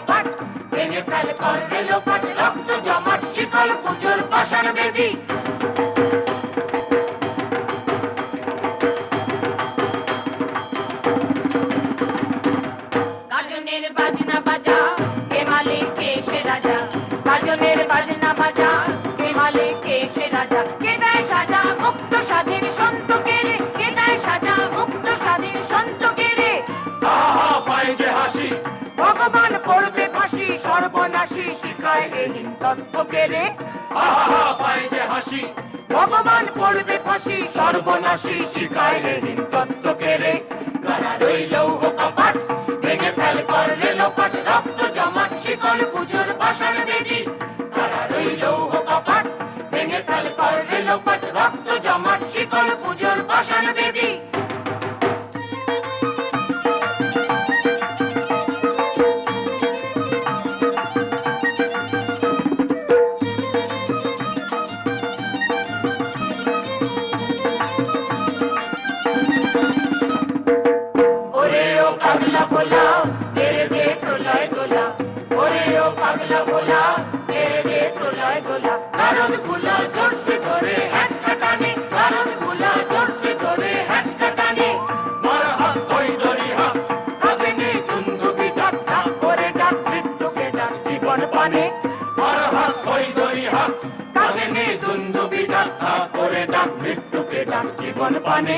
কপাট ভেঙে ফেল করবে লোপাট রক্ত জমাট শিকল পুজোর পাষাণ বেদী গাজনের বাজনা বাজা কে মালিক কে সে রাজা গাজনের বাজনা বাজা কে মালিক কে সে রাজা কে দেয় সাজা মুক্ত স্বাধীন সন্ত কেড়ে কে দেয় সাজা মুক্ত স্বাধীন সন্ত কেড়ে আহা পায় যে হাসি ভগবান করবে ফাঁসি সর্বনাশী শিখায় এহীন তত্ত্ব কেড়ে আহা পায় যে হাসি ভগবান করবে ফাঁসি সর্বনাশী শিখায় এহীন তত্ত্ব কেড়ে কারা রইল কপাট ভেঙে ফেল করলে লোপাট রক্ত জমাট শিকল পুজোর পাষাণ বেদী কারা রইল কপাট ভেঙে ফেল করলে লোপাট রক্ত জমাট শিকল পুজোর পাষাণ বেদী পাগলা ভোলা তেরে দে টোলায় গোলা ওরে ও পাগলা ভোলা তেরে দে টোলায় গোলা কারণ ভুলা জোরসে ধরে হ্যাচ কাটানে কারণ ভুলা জোরসে ধরে হ্যাচ কাটানে মারা হাত ওই দড়ি হাত কাঁধে নে দুন্দুবি ডাক ডাক করে ডাক মৃত্যুকে ডাক জীবন পানে মারা হাত ওই দড়ি হাত কাঁধে নে দুন্দুবি ডাক ডাক করে ডাক মৃত্যুকে ডাক জীবন পানে